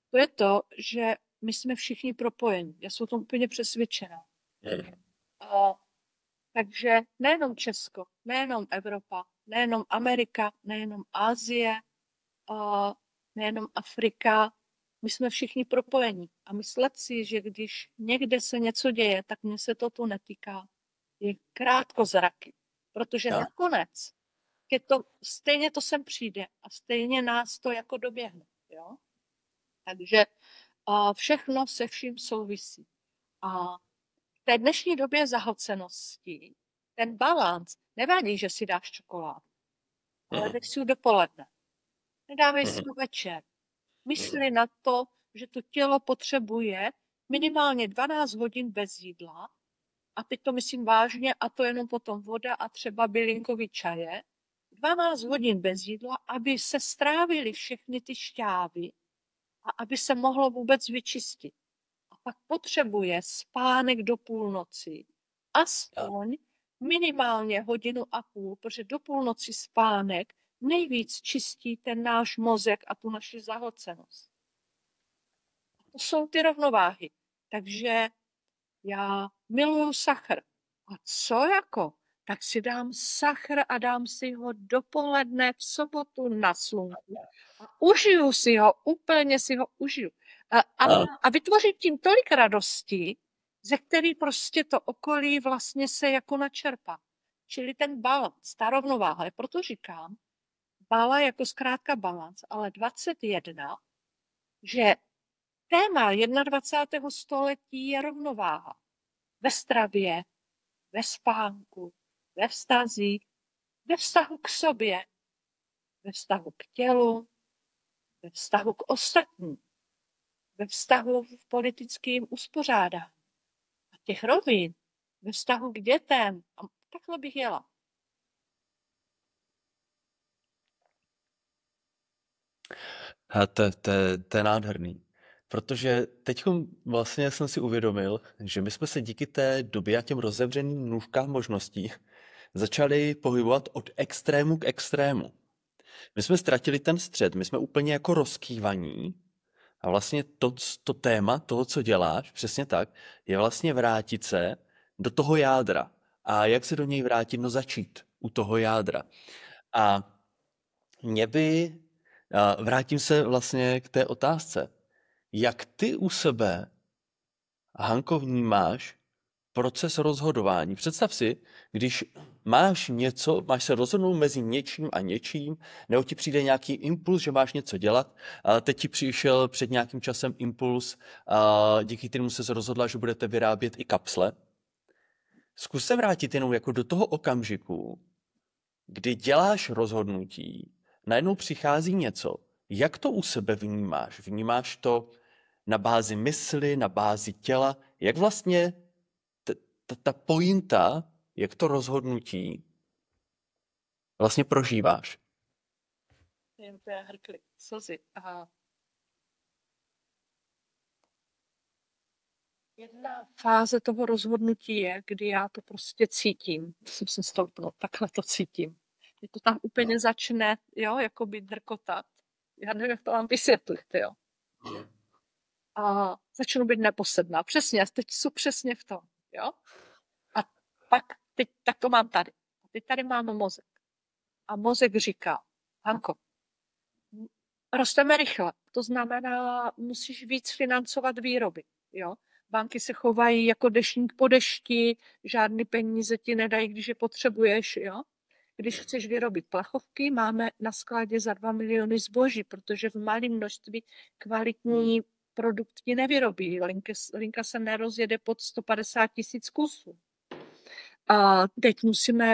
to je to, že my jsme všichni propojeni. Já jsem o tom úplně přesvědčená. Takže nejenom Česko, nejenom Evropa, nejenom Amerika, nejenom Asie, nejenom Afrika, my jsme všichni propojení. A myslet si, že když někde se něco děje, tak mě se to tu netýká, je krátkozraky. Protože nakonec stejně to sem přijde a stejně nás to jako doběhne. Jo? Takže všechno se vším souvisí. A v té dnešní době zahlcenosti ten balanc, nevadí, že si dáš čokoládu, ale dej si ji dopoledne. Nedávej si ji večer. Mysli na to, že to tělo potřebuje minimálně 12 hodin bez jídla, a teď to myslím vážně, a to jenom potom voda a třeba bylinkový čaje, 12 hodin bez jídla, aby se strávily všechny ty šťávy a aby se mohlo vůbec vyčistit. A pak potřebuje spánek do půlnoci. Aspoň minimálně 1,5 hodiny, protože do půlnoci spánek nejvíc čistí ten náš mozek a tu naši zahlcenost. To jsou ty rovnováhy. Takže já miluju sachr. A co jako? Tak si dám sachr a dám si ho dopoledne v sobotu na slunku. A užiju si ho, úplně si ho užiju. A vytvořím tím tolik radosti, ze který prostě to okolí vlastně se jako načerpá. Čili ten balans, ta rovnováha. Proto říkám, bala jako zkrátka balans, ale 21, že téma 21. století je rovnováha. Ve stravě, ve spánku, ve vztazích, ve vztahu k sobě, ve vztahu k tělu, ve vztahu k ostatním, ve vztahu v politickém uspořádání. A těch rovin, ve vztahu k dětem, a takhle bych jela. To je nádherný. Protože teď vlastně jsem si uvědomil, že my jsme se díky té době a těm rozevřeným nůžkám možností začali pohybovat od extrému k extrému. My jsme ztratili ten střed, my jsme úplně jako rozkývaní a vlastně to téma toho, co děláš, přesně tak, je vlastně vrátit se do toho jádra. A jak se do něj vrátit? No začít u toho jádra. A vrátím se vlastně k té otázce. Jak ty u sebe, Hanko, vnímáš proces rozhodování? Představ si, když máš se rozhodnout mezi něčím a něčím, nebo ti přijde nějaký impuls, že máš něco dělat, a teď ti přišel před nějakým časem impuls, díky kterému se rozhodla, že budete vyrábět i kapsle. Zkus se vrátit jenom jako do toho okamžiku, kdy děláš rozhodnutí, najednou přichází něco. Jak to u sebe vnímáš? Vnímáš to na bázi mysli, na bázi těla? Jak vlastně ta pointa, jak to rozhodnutí vlastně prožíváš? Jen to je hrkli slzy. Jedna fáze toho rozhodnutí je, kdy já to prostě cítím. Musím se stoupnout, takhle to cítím. Kdy to tam úplně začne, jo, jako by drkotat. Já nevím, jak to mám vysvětlit, jo. A začnu být neposedná. Přesně, teď jsou přesně v tom, jo. A pak, tak to mám tady. A teď tady mám mozek. A mozek říká, Hanko, rosteme rychle. To znamená, musíš víc financovat výroby, jo. banky se chovají jako deštník po dešti, žádný peníze ti nedají, když je potřebuješ, jo. Když chceš vyrobit plechovky, máme na skladě za 2 miliony zboží, protože v malém množství kvalitní produkt ti nevyrobí. Linka se nerozjede pod 150 000 kusů. A teď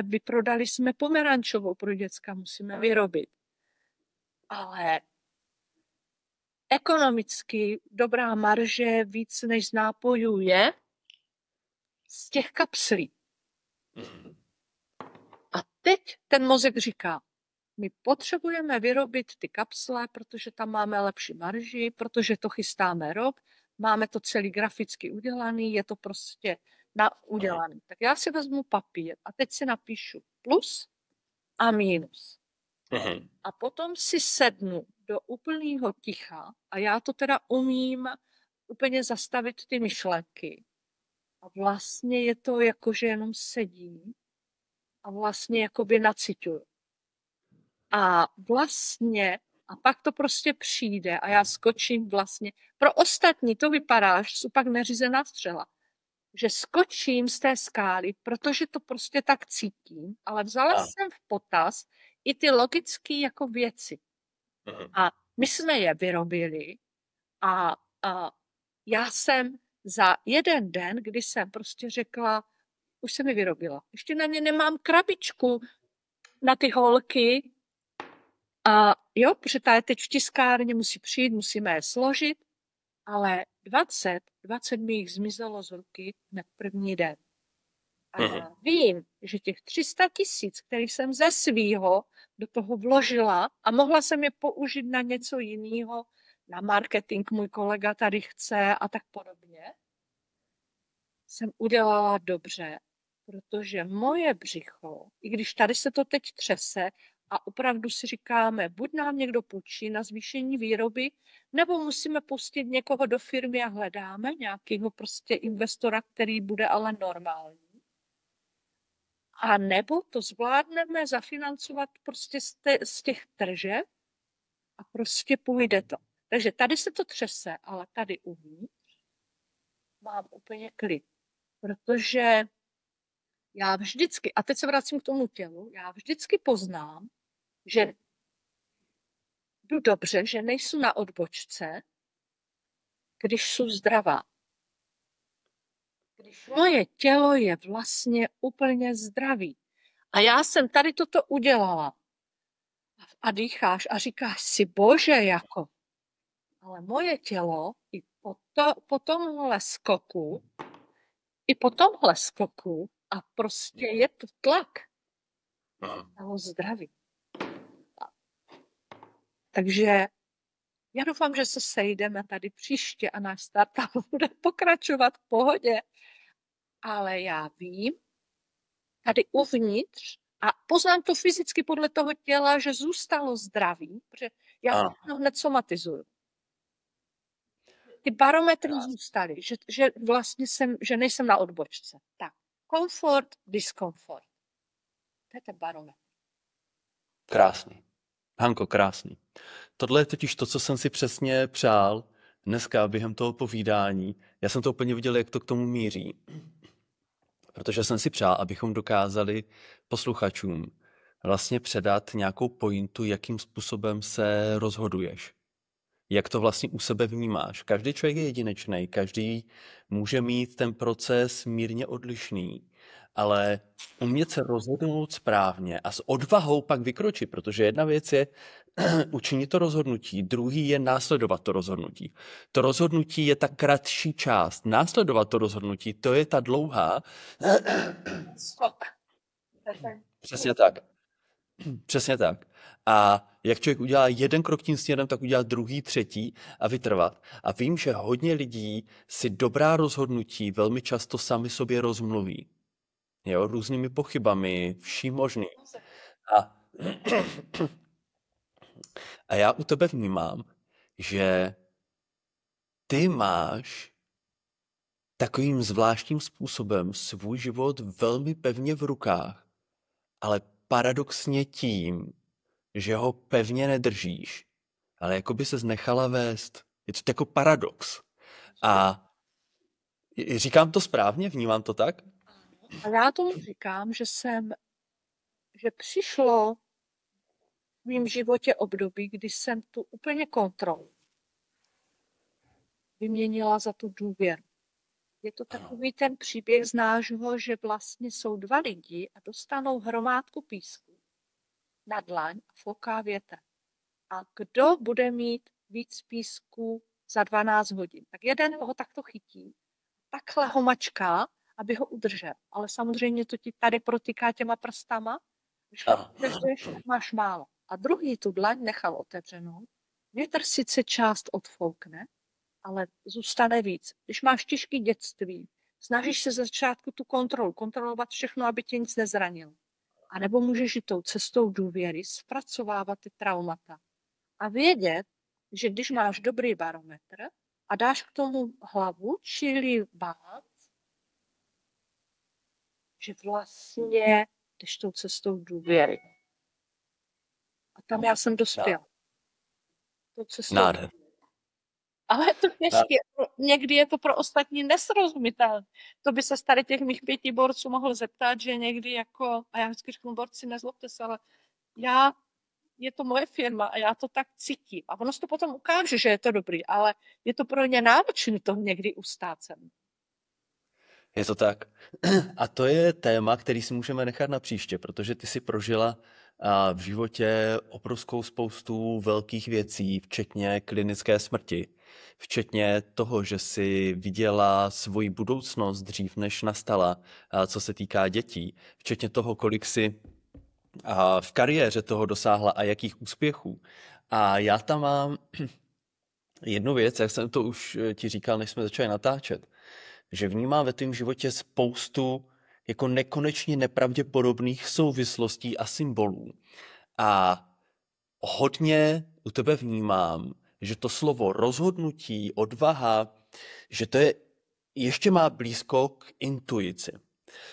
vyprodali jsme pomerančovou pro děcka, musíme vyrobit. Ale ekonomicky dobrá marže víc než z nápojů je z těch kapslí. A teď ten mozek říká, my potřebujeme vyrobit ty kapsle, protože tam máme lepší marži, protože to chystáme rok, máme to celý graficky udělaný, je to prostě udělaný. Tak já si vezmu papír a teď si napíšu plus a minus. A potom si sednu do úplného ticha a já to teda umím úplně zastavit ty myšlenky. A vlastně je to jako, že jenom sedím a vlastně jakoby naciťuju. A pak to prostě přijde a já skočím vlastně. Pro ostatní to vypadá, že jsou pak neřízená střela. Že skočím z té skály, protože to prostě tak cítím, ale vzala jsem v potaz i ty logické jako věci. A my jsme je vyrobili a já jsem za jeden den, kdy jsem prostě řekla, už jsem je vyrobila. Ještě na ně nemám krabičku na ty holky. A jo, protože ta je teď v tiskárně, musí přijít, musíme je složit, ale 20 mi jich zmizelo z ruky na první den. A já vím, že těch 300 000, kterých jsem ze svýho do toho vložila a mohla jsem je použít na něco jiného, na marketing můj kolega tady chce a tak podobně, jsem udělala dobře, protože moje břicho, i když tady se to teď třese a opravdu si říkáme, buď nám někdo půjčí na zvýšení výroby, nebo musíme pustit někoho do firmy a hledáme nějakého prostě investora, který bude ale normální. A nebo to zvládneme zafinancovat prostě z těch tržeb a prostě půjde to. Takže tady se to třese, ale tady uvnitř mám úplně klid. Protože já vždycky, a teď se vracím k tomu tělu, já vždycky poznám, že jdu dobře, že nejsou na odbočce, když jsou zdravá. Když moje tělo je vlastně úplně zdravý. A já jsem tady toto udělala. A dýcháš a říkáš si, bože, jako. Ale moje tělo i po tomhle skoku, a prostě je to tlak. Tělo zdraví. Takže já doufám, že se sejdeme tady příště a náš startup bude pokračovat v pohodě. Ale já vím, tady uvnitř, a poznám to fyzicky podle toho těla, že zůstalo zdravý, protože já to hned somatizuju. Ty barometry zůstaly, že vlastně že nejsem na odbočce. Tak, komfort, diskomfort. To je ten barometr. Krásný. Hanko, krásný. Tohle je totiž to, co jsem si přesně přál dneska během toho povídání. Já jsem to úplně viděl, jak to k tomu míří. Protože jsem si přál, abychom dokázali posluchačům vlastně předat nějakou pointu, jakým způsobem se rozhoduješ. Jak to vlastně u sebe vnímáš. Každý člověk je jedinečný, každý může mít ten proces mírně odlišný, ale umět se rozhodnout správně a s odvahou pak vykročit, protože jedna věc je učinit to rozhodnutí, druhý je následovat to rozhodnutí. To rozhodnutí je ta kratší část. Následovat to rozhodnutí, to je ta dlouhá. Skok. Přesně tak. Přesně tak. A jak člověk udělá jeden krok tím směrem, tak udělá druhý, třetí a vytrvat. A vím, že hodně lidí si dobrá rozhodnutí velmi často sami sobě rozmluví. Jo, různými pochybami, vším možným. A já u tebe vnímám, že ty máš takovým zvláštním způsobem svůj život velmi pevně v rukách, ale paradoxně tím, že ho pevně nedržíš, ale jako by ses nechala vést. Je to jako paradox. A Říkám to správně? Vnímám to tak? A já tomu říkám, že přišlo v mém životě období, kdy jsem tu úplně kontrolu vyměnila za tu důvěru. Je to Ano. takový ten příběh z nášho, že vlastně jsou dva lidi a dostanou hromádku písku na dlaň a fouká větr. A kdo bude mít víc písku za 12 hodin? Tak jeden ho takto chytí, takhle ho mačká, aby ho udržel. Ale samozřejmě to ti tady protýká těma prstama. Když fakt Ano. udržuješ, tak máš málo. A druhý tu dlaň nechal otevřenou. Větr sice část odfoukne, ale zůstane víc. Když máš těžké dětství, snažíš se ze začátku tu kontrolovat všechno, aby tě nic nezranilo. A nebo můžeš jít tou cestou důvěry, zpracovávat ty traumata a vědět, že když máš dobrý barometr a dáš k tomu hlavu, čili balans, že vlastně jdeš tou cestou důvěry. A tam já jsem dospěla. Tou cestou. Nádher. Ale je to těžké. Někdy je to pro ostatní nesrozumitelné. To by se z tady těch mých 5 borců mohl zeptat, že někdy jako, a já vždycky řeknu, borci, nezlobte se, ale je to moje firma a já to tak cítím. A ono se to potom ukáže, že je to dobrý, ale je to pro ně náročné to někdy ustát se. Je to tak. A to je téma, který si můžeme nechat na příště, protože ty si prožila v životě obrovskou spoustu velkých věcí, včetně klinické smrti, včetně toho, že si viděla svoji budoucnost dřív, než nastala, co se týká dětí, včetně toho, kolik si v kariéře toho dosáhla a jakých úspěchů. A já tam mám jednu věc, jak jsem to už ti říkal, než jsme začali natáčet, že vnímám ve tvém životě spoustu jako nekonečně nepravděpodobných souvislostí a symbolů. A hodně u tebe vnímám, že to slovo rozhodnutí, odvaha, že to je ještě má blízko k intuici,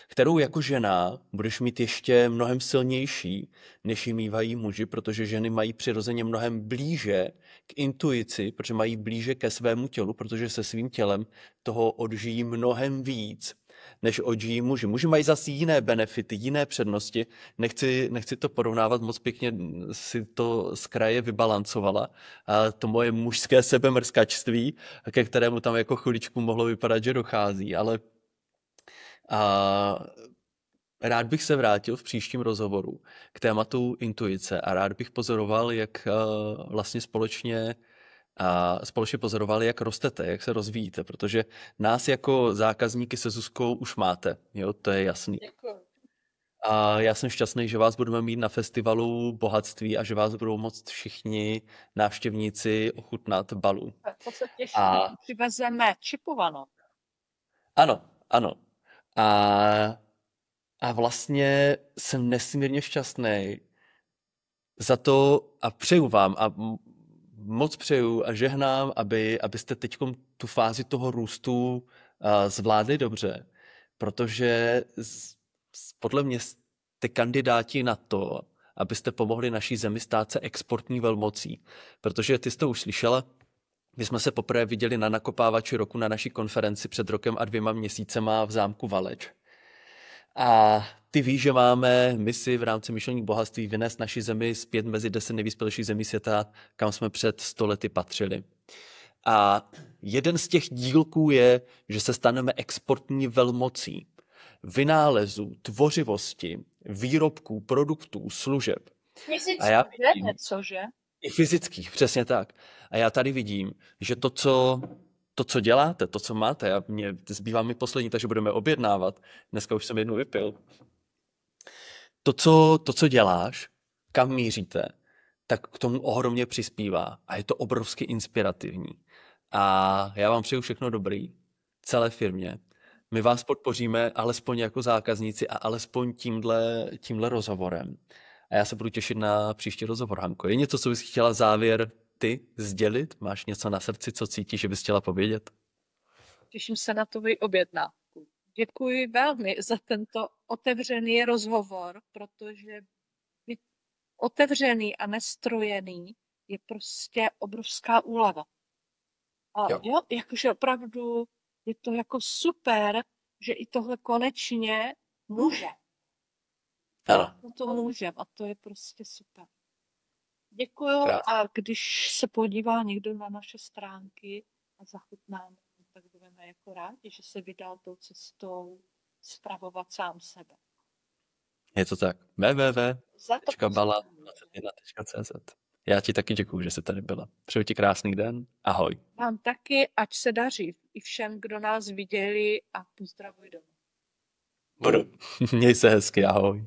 kterou jako žena budeš mít ještě mnohem silnější, než ji mývají muži, protože ženy mají přirozeně mnohem blíže k intuici, protože mají blíže ke svému tělu, protože se svým tělem toho odžijí mnohem víc, než odžijí muži. Muži mají zase jiné benefity, jiné přednosti. Nechci to porovnávat, moc pěkně si to z kraje vybalancovala. A to moje mužské sebemrskačství, ke kterému tam jako chviličku mohlo vypadat, že dochází, ale a rád bych se vrátil v příštím rozhovoru k tématu intuice a rád bych pozoroval, jak vlastně společně pozorovali, jak rostete, jak se rozvíjíte, protože nás jako zákazníky se Zuzkou už máte, jo, to je jasný. Děkuji. A já jsem šťastný, že vás budeme mít na festivalu bohatství a že vás budou moct všichni návštěvníci ochutnat balu. To se těším, přivezeme čipovanou. Ano. A vlastně jsem nesmírně šťastný za to a přeju vám a moc přeju a žehnám, abyste teď tu fázi toho růstu zvládli dobře, protože podle mě jste kandidáti na to, abyste pomohli naší zemi stát se exportní velmocí. Protože ty jste už slyšela, my jsme se poprvé viděli na nakopávači roku na naší konferenci před rokem a 2 měsícema v zámku Valeč. A ty víš, že máme misi v rámci myšlení bohatství vynést naši zemi zpět mezi 10 nejvyspělejších zemí světa, kam jsme před 100 lety patřili. A jeden z těch dílků je, že se staneme exportní velmocí vynálezů, tvořivosti, výrobků, produktů, služeb. Fyzicky, něco, že? I fyzických, přesně tak. A já tady vidím, že to, co děláte, to, co máte, zbývá mi poslední, takže budeme objednávat. Dneska už jsem jednu vypil. To, co děláš, kam míříte, tak k tomu ohromně přispívá. A je to obrovsky inspirativní. A já vám přeju všechno dobrý, celé firmě. My vás podpoříme alespoň jako zákazníci a alespoň tímhle rozhovorem. A já se budu těšit na příští rozhovor, Hanko. Je něco, co bys chtěla závěr ty sdělit? Máš něco na srdci, co cítíš, že bys chtěla povědět? Těším se na tvoji objednávku. Děkuji velmi za tento otevřený rozhovor, protože být otevřený a nestrojený je prostě obrovská úleva. A jo, jakože opravdu je to jako super, že i tohle konečně může. Ano. No to můžem a to je prostě super. Děkuju Krásně. a když se podívá někdo na naše stránky a zachutnáme, tak budeme jako rádi, že se vydal tou cestou spravovat sám sebe. Je to tak. Za to www.bala21.cz. Já ti taky děkuju, že jsi tady byla. Přeju ti krásný den. Ahoj. vám taky, ať se daří i všem, kdo nás viděli a pozdravuj domů. Budu. Měj se hezky, ahoj.